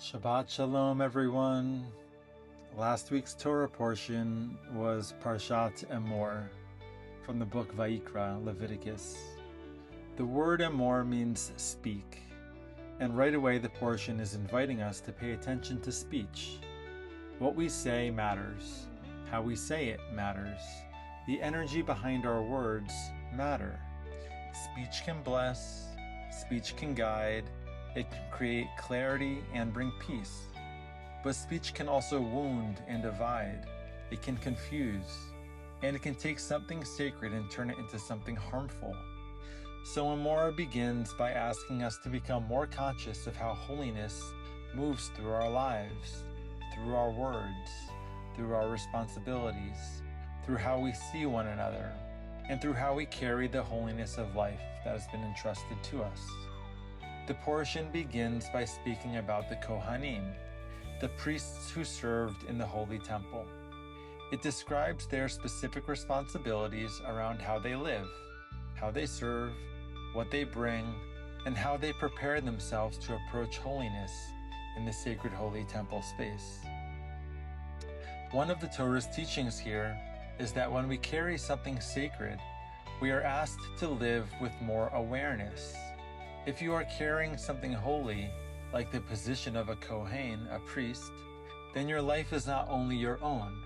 Shabbat Shalom, everyone. Last week's Torah portion was Parashat Emor from the book Vayikra, Leviticus. The word Emor means speak, and right away the portion is inviting us to pay attention to speech. What we say matters. How we say it matters. The energy behind our words matter. Speech can bless. Speech can guide. It can create clarity and bring peace. But speech can also wound and divide. It can confuse. And it can take something sacred and turn it into something harmful. So Emor begins by asking us to become more conscious of how holiness moves through our lives, through our words, through our responsibilities, through how we see one another, and through how we carry the holiness of life that has been entrusted to us. The portion begins by speaking about the Kohanim, the priests who served in the Holy Temple. It describes their specific responsibilities around how they live, how they serve, what they bring, and how they prepare themselves to approach holiness in the sacred Holy Temple space. One of the Torah's teachings here is that when we carry something sacred, we are asked to live with more awareness. If you are carrying something holy, like the position of a Kohen, a priest, then your life is not only your own.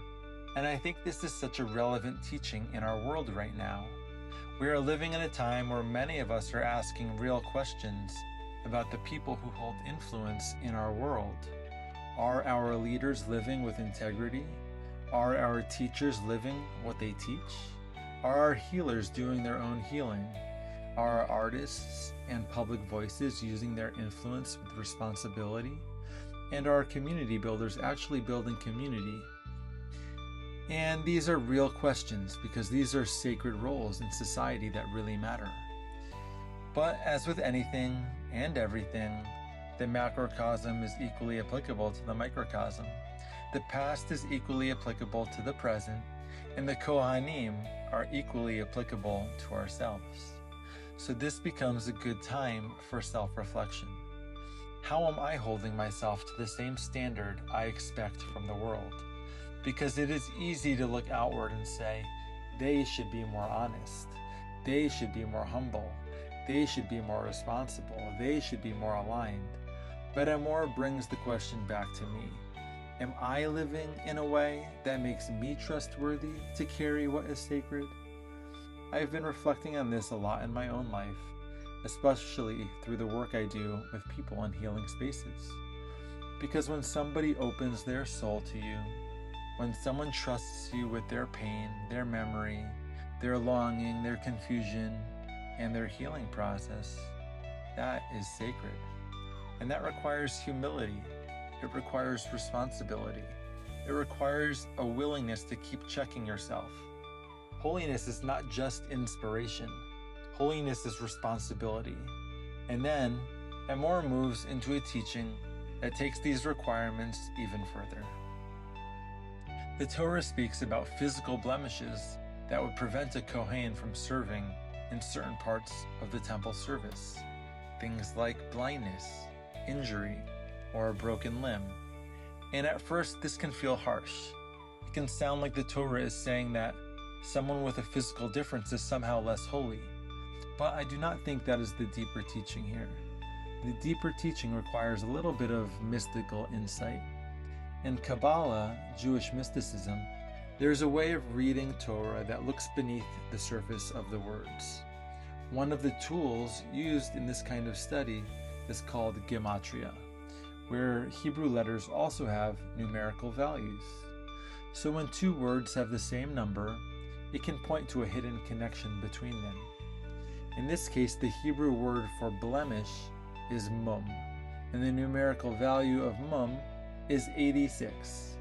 And I think this is such a relevant teaching in our world right now. We are living in a time where many of us are asking real questions about the people who hold influence in our world. Are our leaders living with integrity? Are our teachers living what they teach? Are our healers doing their own healing? Are our artists and public voices using their influence with responsibility? And are our community builders actually building community? And these are real questions because these are sacred roles in society that really matter. But as with anything and everything, the macrocosm is equally applicable to the microcosm. The past is equally applicable to the present, and the Kohanim are equally applicable to ourselves. So this becomes a good time for self-reflection. How am I holding myself to the same standard I expect from the world? Because it is easy to look outward and say, they should be more honest, they should be more humble, they should be more responsible, they should be more aligned. But Emor brings the question back to me. Am I living in a way that makes me trustworthy to carry what is sacred? I have been reflecting on this a lot in my own life, especially through the work I do with people in healing spaces. Because when somebody opens their soul to you, when someone trusts you with their pain, their memory, their longing, their confusion, and their healing process, that is sacred. And that requires humility. It requires responsibility. It requires a willingness to keep checking yourself. Holiness is not just inspiration. Holiness is responsibility. And then, Emor moves into a teaching that takes these requirements even further. The Torah speaks about physical blemishes that would prevent a Kohen from serving in certain parts of the temple service. Things like blindness, injury, or a broken limb. And at first, this can feel harsh. It can sound like the Torah is saying that someone with a physical difference is somehow less holy. But I do not think that is the deeper teaching here. The deeper teaching requires a little bit of mystical insight. In Kabbalah, Jewish mysticism, there's a way of reading Torah that looks beneath the surface of the words. One of the tools used in this kind of study is called gematria, where Hebrew letters also have numerical values. So when two words have the same number, it can point to a hidden connection between them. In this case, the Hebrew word for blemish is mum, and the numerical value of mum is 86.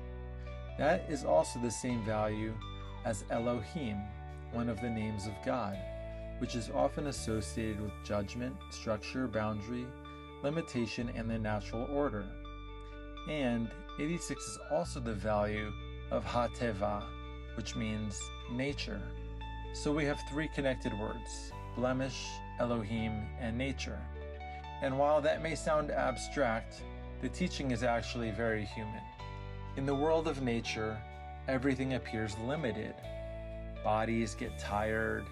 That is also the same value as Elohim, one of the names of God, which is often associated with judgment, structure, boundary, limitation, and the natural order. And 86 is also the value of HaTeva, which means nature. So we have three connected words, blemish, Elohim, and nature. And while that may sound abstract, the teaching is actually very human. In the world of nature, everything appears limited. Bodies get tired,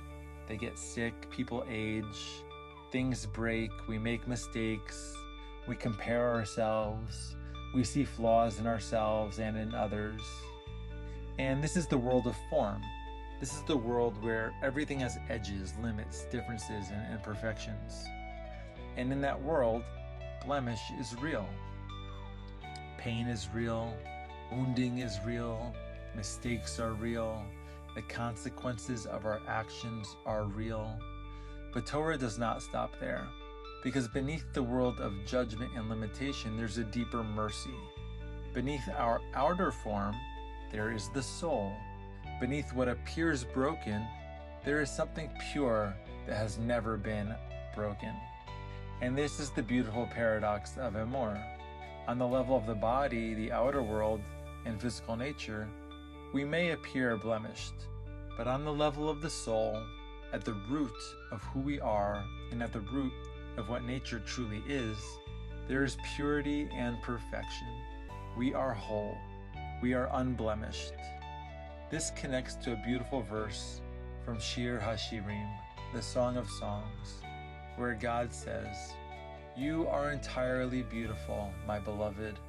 they get sick, people age, things break, we make mistakes, we compare ourselves, we see flaws in ourselves and in others. And this is the world of form. This is the world where everything has edges, limits, differences, and imperfections. And in that world, blemish is real. Pain is real, wounding is real, mistakes are real, the consequences of our actions are real. But Torah does not stop there, because beneath the world of judgment and limitation, there's a deeper mercy. Beneath our outer form, there is the soul. Beneath what appears broken, there is something pure that has never been broken. And this is the beautiful paradox of Emor. On the level of the body, the outer world, and physical nature, we may appear blemished, but on the level of the soul, at the root of who we are, and at the root of what nature truly is, there is purity and perfection. We are whole. We are unblemished. This connects to a beautiful verse from Shir HaShirim, the Song of Songs, where God says, "You are entirely beautiful, my beloved.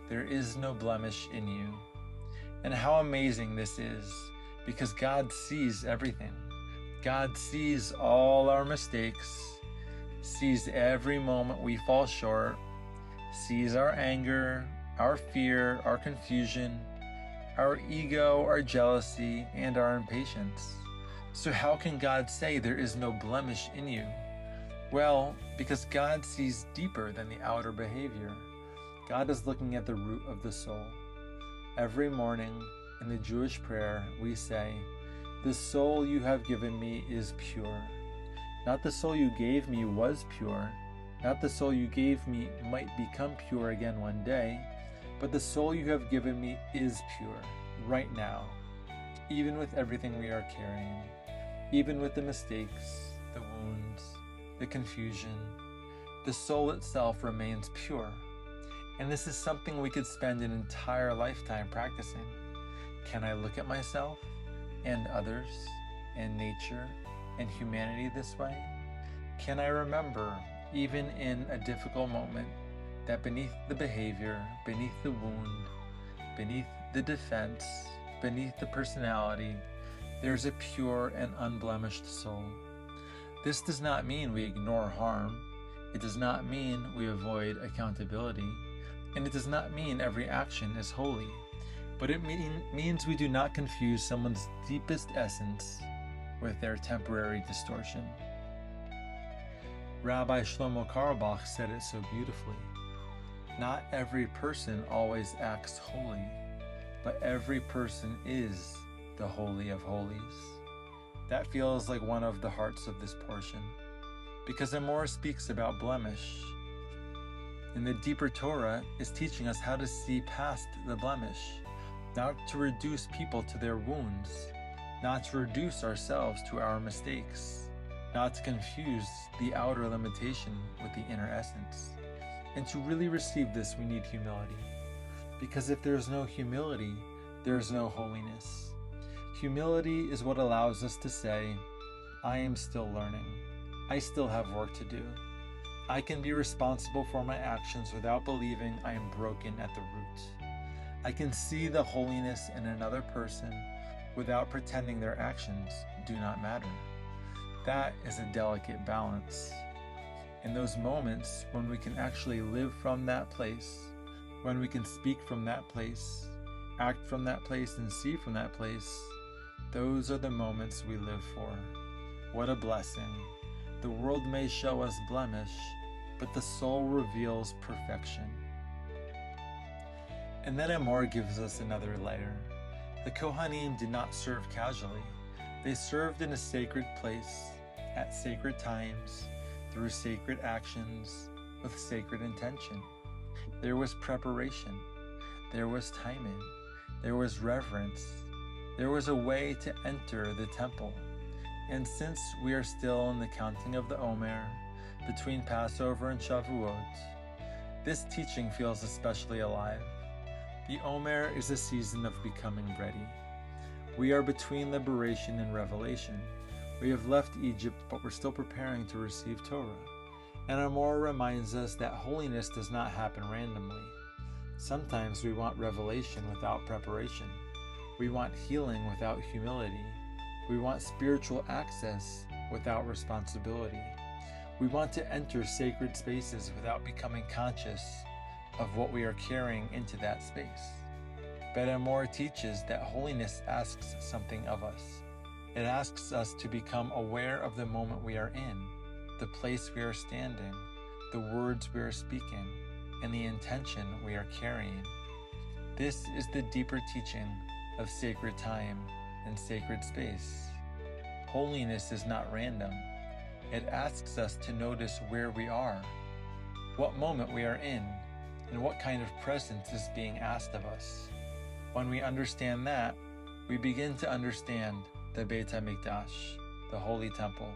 There is no blemish in you." And how amazing this is, because God sees everything. God sees all our mistakes, sees every moment we fall short, sees our anger, our fear, our confusion, our ego, our jealousy, and our impatience. So how can God say there is no blemish in you? Well, because God sees deeper than the outer behavior. God is looking at the root of the soul. Every morning in the Jewish prayer, we say, "The soul you have given me is pure." Not the soul you gave me was pure, not the soul you gave me might become pure again one day, but the soul you have given me is pure, right now, even with everything we are carrying, even with the mistakes, the wounds, the confusion. The soul itself remains pure. And this is something we could spend an entire lifetime practicing. Can I look at myself and others and nature and humanity this way? Can I remember, even in a difficult moment, that beneath the behavior, beneath the wound, beneath the defense, beneath the personality, there's a pure and unblemished soul? This does not mean we ignore harm. It does not mean we avoid accountability. And it does not mean every action is holy. But it means we do not confuse someone's deepest essence with their temporary distortion. Rabbi Shlomo Carlebach said it so beautifully. Not every person always acts holy, but every person is the Holy of Holies. That feels like one of the hearts of this portion, because Emor speaks about blemish. And the deeper Torah is teaching us how to see past the blemish, not to reduce people to their wounds, not to reduce ourselves to our mistakes, not to confuse the outer limitation with the inner essence. And to really receive this, we need humility. Because if there is no humility, there is no holiness. Humility is what allows us to say, I am still learning. I still have work to do. I can be responsible for my actions without believing I am broken at the root. I can see the holiness in another person without pretending their actions do not matter. That is a delicate balance. In those moments when we can actually live from that place, when we can speak from that place, act from that place, and see from that place, those are the moments we live for. What a blessing. The world may show us blemish, but the soul reveals perfection. And then Emor gives us another layer. The Kohanim did not serve casually. They served in a sacred place, at sacred times, through sacred actions, with sacred intention. There was preparation. There was timing. There was reverence. There was a way to enter the temple. And since we are still in the counting of the Omer, between Passover and Shavuot, This teaching feels especially alive. The Omer is a season of becoming ready. We are between liberation and revelation. We have left Egypt, but we're still preparing to receive Torah. And Emor reminds us that holiness does not happen randomly. Sometimes we want revelation without preparation. We want healing without humility. We want spiritual access without responsibility. We want to enter sacred spaces without becoming conscious of what we are carrying into that space. But Emor teaches that holiness asks something of us. It asks us to become aware of the moment we are in, the place we are standing, the words we are speaking, and the intention we are carrying. This is the deeper teaching of sacred time and sacred space. Holiness is not random. It asks us to notice where we are, what moment we are in, and what kind of presence is being asked of us. When we understand that, we begin to understand the Beit HaMikdash, the Holy Temple.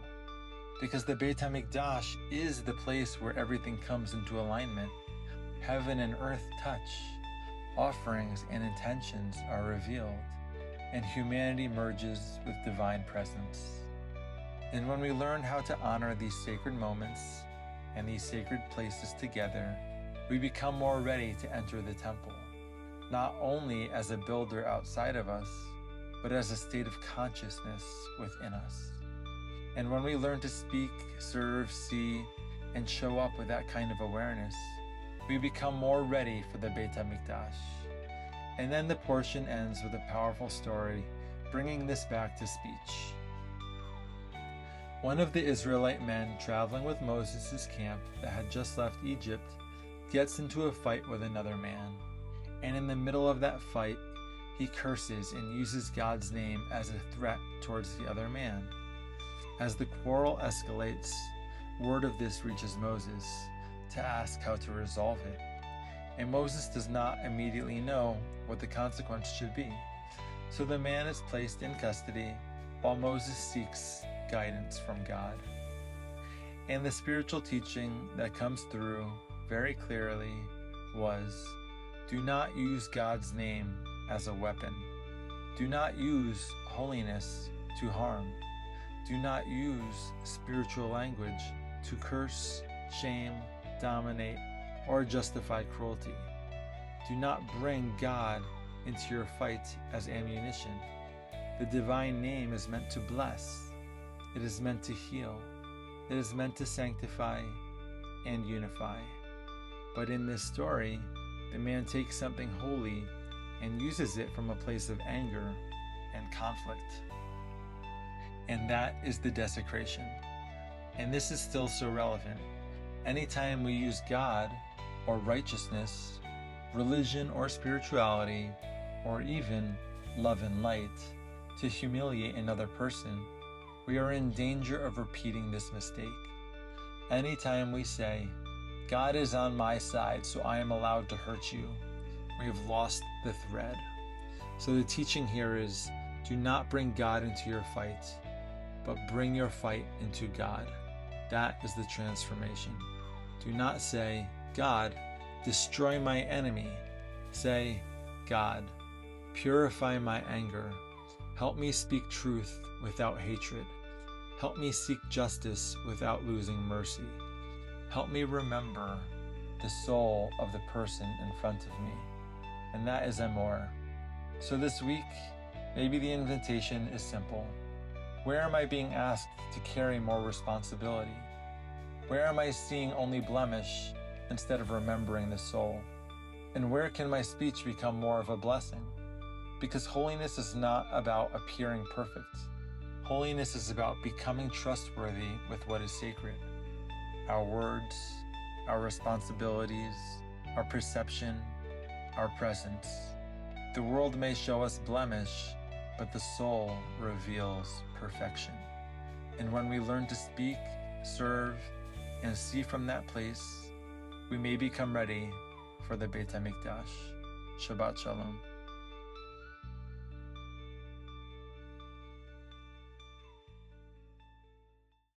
Because the Beit HaMikdash is the place where everything comes into alignment. Heaven and earth touch, offerings and intentions are revealed, and humanity merges with divine presence. And when we learn how to honor these sacred moments and these sacred places together, we become more ready to enter the temple, not only as a builder outside of us, but as a state of consciousness within us. And when we learn to speak, serve, see, and show up with that kind of awareness, we become more ready for the Beit HaMikdash. And then the portion ends with a powerful story, bringing this back to speech. One of the Israelite men traveling with Moses' camp that had just left Egypt gets into a fight with another man. And in the middle of that fight, he curses and uses God's name as a threat towards the other man. As the quarrel escalates, word of this reaches Moses to ask how to resolve it. And Moses does not immediately know what the consequence should be. So the man is placed in custody while Moses seeks guidance from God. And the spiritual teaching that comes through very clearly was, do not use God's name as a weapon. Do not use holiness to harm. Do not use spiritual language to curse, shame, dominate, or justify cruelty. Do not bring God into your fight as ammunition. The divine name is meant to bless. It is meant to heal. It is meant to sanctify and unify. But in this story, the man takes something holy and uses it from a place of anger and conflict. And that is the desecration. And this is still so relevant. Anytime we use God or righteousness, religion or spirituality, or even love and light to humiliate another person, we are in danger of repeating this mistake. Anytime we say, God is on my side, so I am allowed to hurt you, we have lost the thread. So the teaching here is, do not bring God into your fight, but bring your fight into God. That is the transformation. Do not say, God, destroy my enemy. Say, God, purify my anger. Help me speak truth without hatred. Help me seek justice without losing mercy. Help me remember the soul of the person in front of me. And that is Emor. So this week, maybe the invitation is simple. Where am I being asked to carry more responsibility? Where am I seeing only blemish instead of remembering the soul? And where can my speech become more of a blessing? Because holiness is not about appearing perfect. Holiness is about becoming trustworthy with what is sacred. Our words, our responsibilities, our perception, our presence. The world may show us blemish, but the soul reveals perfection. And when we learn to speak, serve, and see from that place, we may become ready for the Beit HaMikdash. Shabbat Shalom.